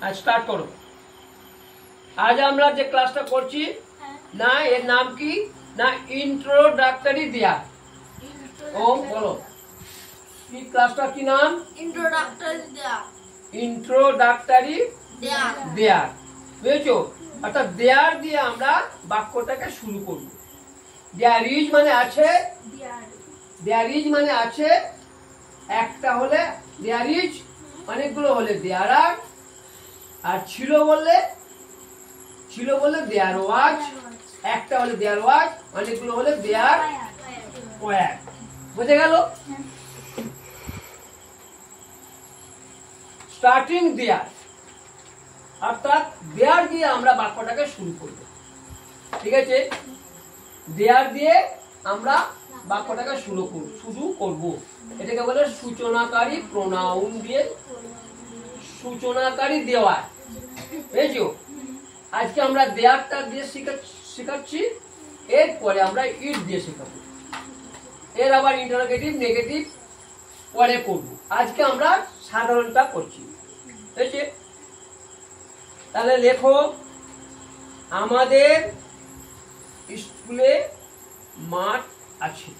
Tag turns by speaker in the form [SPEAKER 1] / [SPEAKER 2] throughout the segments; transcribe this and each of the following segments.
[SPEAKER 1] आज स्टार्ट करो। आज আমরা যে ক্লাসটা করছি না এর নাম কি না ইন্ট্রোডাক্টরি দেয়া। ওম বলো কি ক্লাসটা কি নাম?
[SPEAKER 2] ইন্ট্রোডাক্টরি দেয়া।
[SPEAKER 1] ইন্ট্রোডাক্টরি
[SPEAKER 2] দেয়া
[SPEAKER 1] দেয়া বুঝছো? অর্থাৎ দেয়ার দিয়ে আমরা বাক্যটাকে শুরু করব। দেয়ার ইজ মানে আছে, দেয়ার ইজ মানে আছে, একটা হলে দেয়ার ইজ, অনেকগুলো হলে দেয়ার আর, আর ছিল বললে দেয়ার ওয়াজ, একটা হলে দেয়ার ওয়াজ, অনেকগুলো হলে দেয়ার ওয়ার। বুঝে গেল? স্টার্টিং দেয়ার অর্থাৎ দেয়ার দিয়ে আমরা বাক্যটাকে শুরু করব। ঠিক আছে? দেয়ার দিয়ে আমরা বাক্যটাকে শুরু করব। এটাকে বলে সূচনাকারী প্রোনাউন দিয়ে, সূচনাকারী দেওয়া। বুঝছো? আজকে আমরা দেয়ারটা দিয়ে শেখাচ্ছি, এরপরে আমরা ইট দিয়ে শেখাবো। এর আবার ইন্টারোগেটিভ নেগেটিভ পরে করব। আজকে আমরা সাধারণটা করছি। বুঝেছে? তাহলে লেখো, আমাদের স্কুলে মাঠ আছে।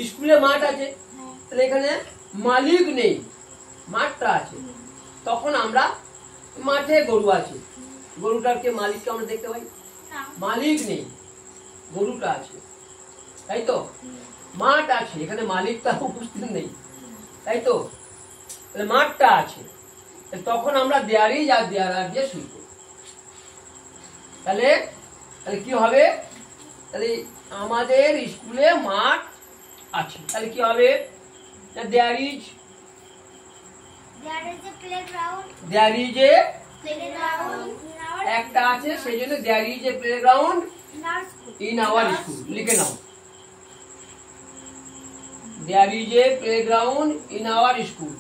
[SPEAKER 1] স্কুলে মাঠ আছে, তাহলে এখানে মালিক নেই, মাঠটা আছে। তখন আমরা মাঠে গরু আছে, গরুটার কে মালিককে আমরা দেখতে পাই? মালিক নেই, গরুটা আছে, তাই তো? মাঠ আছে, এখানে মালিকটা উপস্থিত নেই, তাই তো? তাহলে মাঠটা আছে, তখন আমরা দেয়ারি যা দেয়ার আর দিয়ে শুরু করি। তাহলে তাহলে কি হবে? তাহলে আমাদের স্কুলে মাঠ আছে, তাহলে কি হবে? দেয়ার ইজ এ একটা আছে, সেই জন্য there is a playground in our school. লিখে নাও, there is a playground in our school.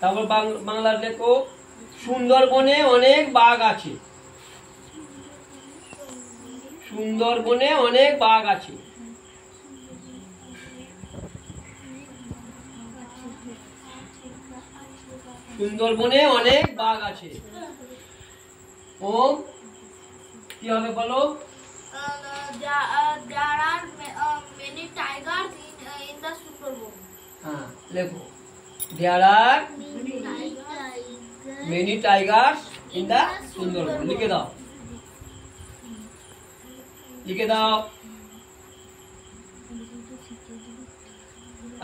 [SPEAKER 1] তারপর বাংলার লেখো, সুন্দরবনে অনেক বাঘ আছে। সুন্দরবনে অনেক বাঘ আছে। সুন্দরবনে অনেক বাঘ আছে। ওম কি হবে বলো?
[SPEAKER 2] There are many tigers in the Sundarban.
[SPEAKER 1] হ্যাঁ, লেখো, there are many tigers in the Sundarban। লিখে দাও, লিখে দাও,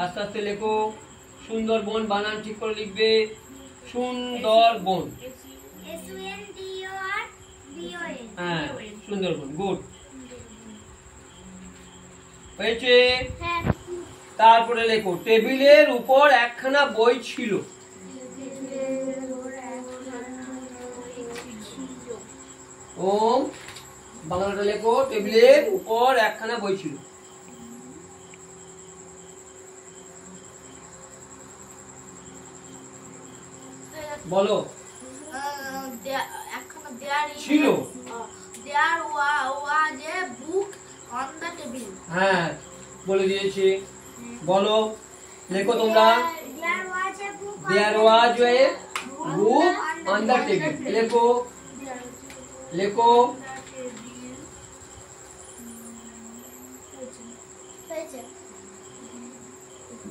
[SPEAKER 1] আস্তে আস্তে লেখো। সুন্দরবন বানান ঠিক করে লিখবে, সুন্দরবন। হ্যাঁ, সুন্দরবন, গুড হয়েছে। তারপরে লেখো, টেবিলের উপর একখানা বই ছিল। ওম বাংলাটা লেখো, টেবিলের উপর একখানা বই ছিল। বলো, ছিল।
[SPEAKER 2] There was a book on the table.
[SPEAKER 1] হ্যাঁ, বলে দিয়েছি। বলো, লেখো তোমরা, there was a book on the table। লেখো, লেখো,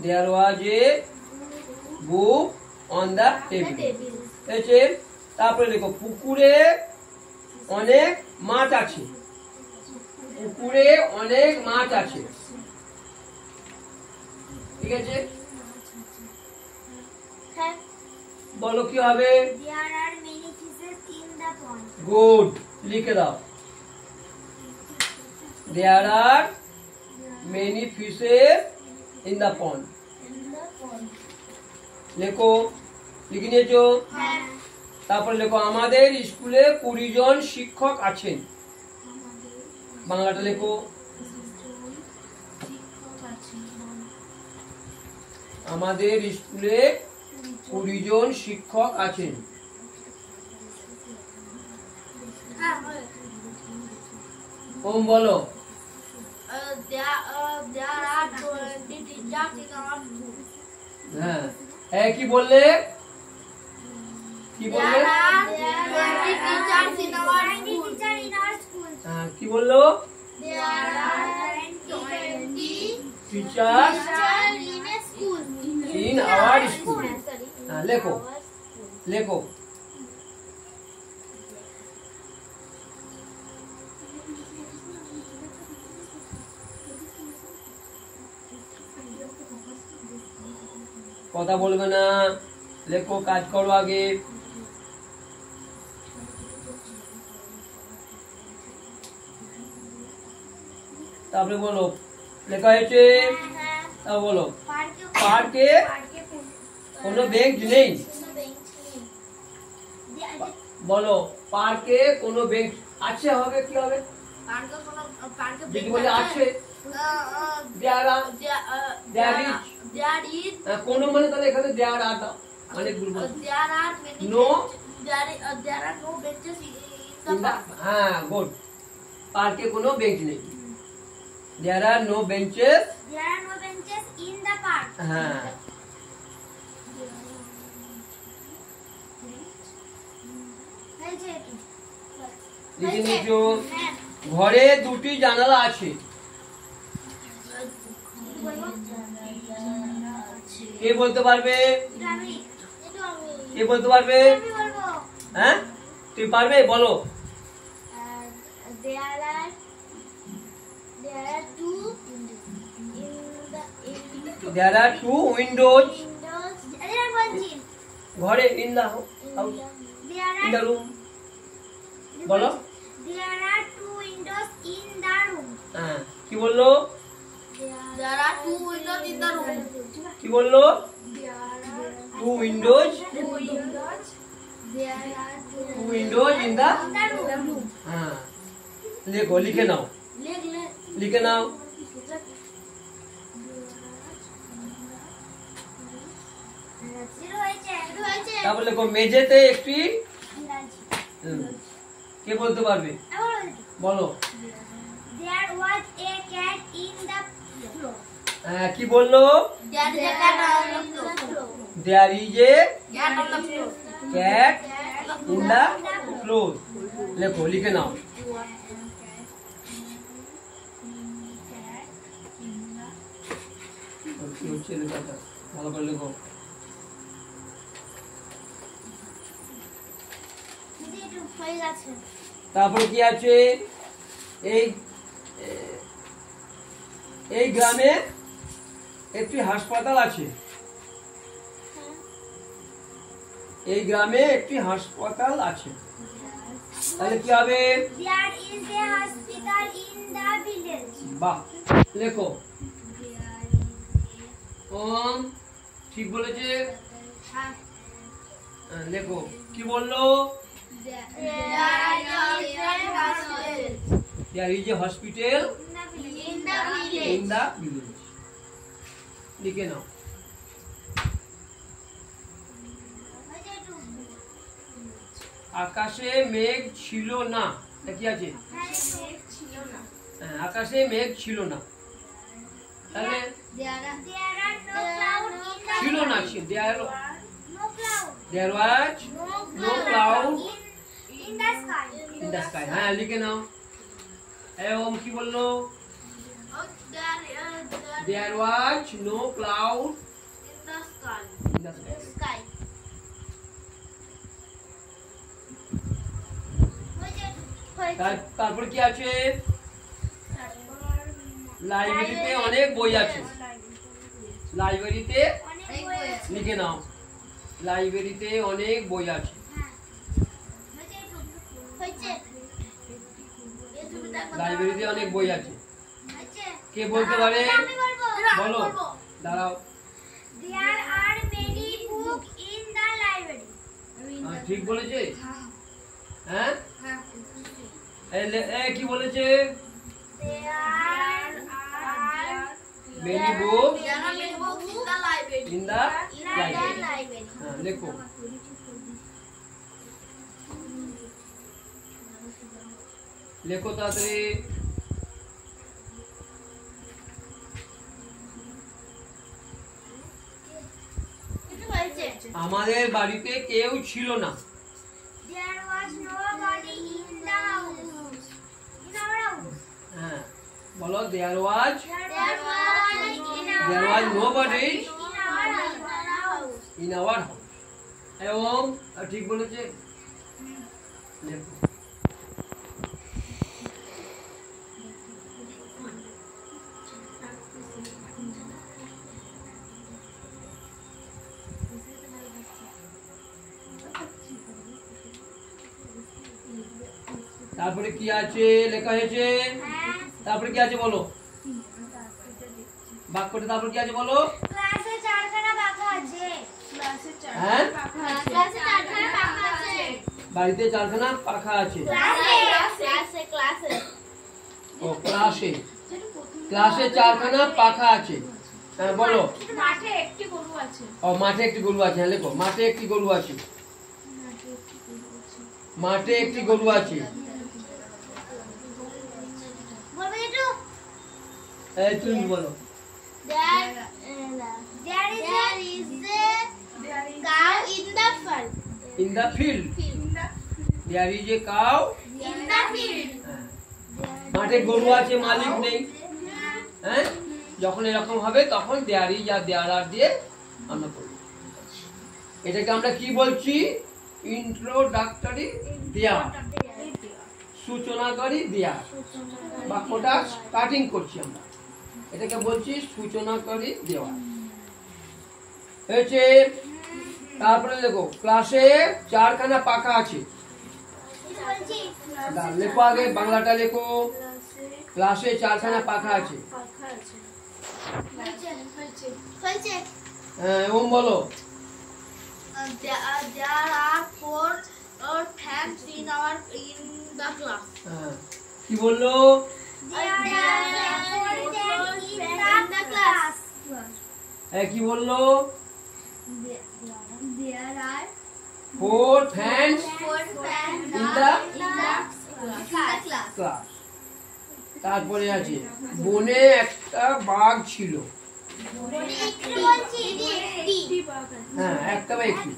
[SPEAKER 1] there was a book on the table। তারপরে লেখো, পুকুরে অনেক মাছ আছে। পুকুরে অনেক মাছ আছে। ঠিক আছে? বলো কি হবে? গুড, লিখে দাও, there are many fishes in the pond। লেখো, লিখে নিয়েছো?
[SPEAKER 2] হ্যাঁ।
[SPEAKER 1] তারপর লেখো আমাদের স্কুলে 20 জন শিক্ষক আছেন। বাংলাটা লেখো। আমাদের স্কুলে 20 জন শিক্ষক আছেন।
[SPEAKER 2] হ্যাঁ,
[SPEAKER 1] ওম বলো।
[SPEAKER 2] there are 20 teachers in our school.
[SPEAKER 1] হ্যাঁ, কি বললে? কি বললে?
[SPEAKER 2] There are 20 teachers in our school.
[SPEAKER 1] কি বললো?
[SPEAKER 2] There are 20
[SPEAKER 1] teacher
[SPEAKER 2] teachers in a school.
[SPEAKER 1] In our school. লেখো, লেখো। কথা বলবে না, লেখো, কাজ করো আগে। তারপরে বলো লেখা হয়েছে। তা বলো পার্কে কোনো বেঞ্চ নেই। বলো পার্কে কোনো বেঞ্চ আছে, হবে কি হবে? যদি বলে আছে, কোনো মানে তাহলে এখানে দেয়ার আর অনেক বলবো। নো, হ্যাঁ গুড, পার্কে কোনো বেঞ্চ নেই। There are no benches.
[SPEAKER 2] There are no benches in the park.
[SPEAKER 1] হ্যাঁ, লিখে নিয়েছো? ঘরে 2টি জানালা আছে। কে বলতে পারবে? কে বলতে পারবে? হ্যাঁ, তুমি পারবে? বলো। There are 2 windows. ঘরে in the house, in the room. বলো।
[SPEAKER 2] There are 2 windows in the room.
[SPEAKER 1] হ্যাঁ, কি বললো?
[SPEAKER 2] There are 2 windows in the room.
[SPEAKER 1] কি বললো? 2 windows.
[SPEAKER 2] 2 windows. There are
[SPEAKER 1] 2 windows in the
[SPEAKER 2] room.
[SPEAKER 1] হ্যাঁ, লেখো, লিখে নাও, লিখে নাও। তারপর লেখো মেঝেতে একটি। কে বলতে পারবে? বলো।
[SPEAKER 2] There was a cat in the floor.
[SPEAKER 1] কি বললো?
[SPEAKER 2] There is a cat on the floor.
[SPEAKER 1] There is a
[SPEAKER 2] Cat on the floor.
[SPEAKER 1] cat in the floor. লেখো, লিখে নাও। কি হচ্ছে লেখাটা? ভালো করে লেখো। তারপরে কি আছে? এই গ্রামে একটি হাসপাতাল আছে। এই গ্রামে একটি হাসপাতাল আছে, তাহলে কি হবে?
[SPEAKER 2] There is a hospital in the village.
[SPEAKER 1] বাহ, লেখো। ওম ঠিক বলেছে। লেখো, কি বললো? There is a hospital in the village. লিখে নাও। আকাশে মেঘ ছিল না। কি আছে? আকাশে মেঘ ছিল না, তাহলে ছিল না। There was no cloud
[SPEAKER 2] in the sky.
[SPEAKER 1] in the sky. হ্যাঁ, লিখে নাও। ওম কি বললো? There was no cloud in the sky. তারপর কি আছে? লাইব্রেরিতে অনেক বই আছে। লাইব্রেরিতে লিখে নাও। লাইব্রেরিতে অনেক বই আছে। লাইব্রেরিতে অনেক বই আছে। কে বলতে পারে? বলো, দাঁড়াও।
[SPEAKER 2] There are many books
[SPEAKER 1] ঠিক বলেছে? হ্যাঁ, কি বলেছে? Many books in the library. হ্যাঁ, লেখো। লেখো তাড়াতাড়ি। আমাদের বাড়িতে কেউ ছিল না।
[SPEAKER 2] There was nobody in the house. In our house.
[SPEAKER 1] হ্যাঁ, বলো there was
[SPEAKER 2] There was
[SPEAKER 1] nobody
[SPEAKER 2] in our house.
[SPEAKER 1] in our house. এবং ঠিক বলেছে? লেখো। তারপরে কি আছে লেখা হয়েছে? তারপরে কি আছে বলো? বাক্যটা তারপরে কি আছে বলো?
[SPEAKER 2] ক্লাসে 4খানা পাখা আছে।
[SPEAKER 1] হ্যাঁ,
[SPEAKER 2] ক্লাসে 4খানা পাখা আছে।
[SPEAKER 1] বাড়িতে 4খানা পাখা আছে।
[SPEAKER 2] ক্লাসে
[SPEAKER 1] ও ক্লাসে, ক্লাসে 4খানা পাখা আছে। হ্যাঁ বলো।
[SPEAKER 2] মাঠে একটি গরু আছে।
[SPEAKER 1] ও মাঠে একটি গরু আছে। হ্যাঁ লেখো, মাঠে একটি গরু আছে। মাঠে একটি গরু আছে।
[SPEAKER 2] বলবে একটু।
[SPEAKER 1] এই তুমি বলো।
[SPEAKER 2] There is a cow in the field.
[SPEAKER 1] In the field. There is a cow.
[SPEAKER 2] In the field.
[SPEAKER 1] মাঠে গরু আছে, মালিক নেই। হ্যাঁ, যখন এরকম হবে তখন there is R there are দিয়ে আমরা করব। এটাকে আমরা কি বলছি? ইন্ট্রোডাক্টরি দেয়া, সূচনাকারী দেয়া। বাক্যটা স্টার্টিং করছি আমরা, এটাকে বলছি সূচনাকারী দেওয়া হয়েছে। তারপরে দেখো, ক্লাসে 4খানা পাখা আছে। লেখো আগে বাংলাটা লেখো। ক্লাসে 4খানা পাখা আছে। হ্যাঁ, এবং বলো।
[SPEAKER 2] There are 4 fans in the class.
[SPEAKER 1] হ্যাঁ, কি বললো?
[SPEAKER 2] There are 4 fans in the class.
[SPEAKER 1] কি বললো?
[SPEAKER 2] There are
[SPEAKER 1] 4 fans
[SPEAKER 2] 4 fans
[SPEAKER 1] in the
[SPEAKER 2] class.
[SPEAKER 1] তারপরে আছে বনে একটা বাঘ ছিল। হ্যাঁ, একটা বা একটি।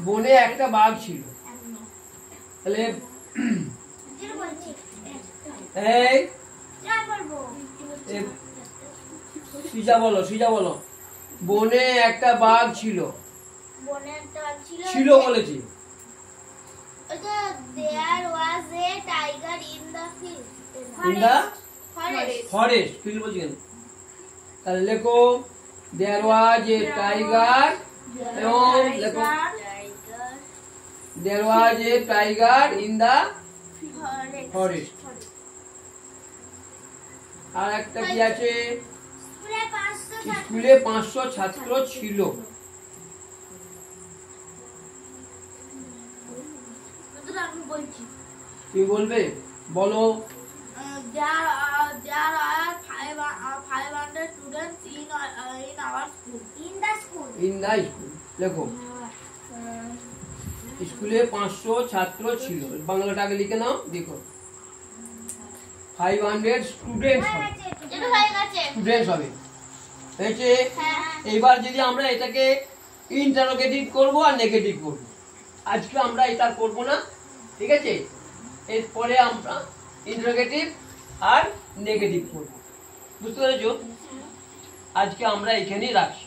[SPEAKER 1] বনে একটা বাঘ ছিল। তাহলে এই সিজা বলো, সিজা বলো। বনে একটা বাঘ ছিল। ছিল বলেছি।
[SPEAKER 2] There was a tiger in the field.
[SPEAKER 1] In the
[SPEAKER 2] forest.
[SPEAKER 1] Forest. Field বলছি কেন? তাহলে লেখো there was a tiger, এবং লেখো there was a tiger in the forest. আর একটা কি আছে? স্কুলে 500 ছাত্র ছিল। কি বলবে বলো?
[SPEAKER 2] There are 500 students in our school. In the school.
[SPEAKER 1] In the school. লেখো স্কুলে 500 ছাত্র ছিল। বাংলাটা আগে লিখে নাও, দেখো 500 স্টুডেন্টস হবে।
[SPEAKER 2] এটা হয়ে গেছে।
[SPEAKER 1] স্টুডেন্টস হবে হয়েছে। এবার যদি আমরা এটাকে ইন্টারোগেটিভ করব আর নেগেটিভ করব, আজকে আমরা এটা করব না, ঠিক আছে? এরপরে আমরা ইন্টারোগেটিভ আর নেগেটিভ করব। বুঝতে পেরেছো? আজকে আমরা এখানেই রাখছি।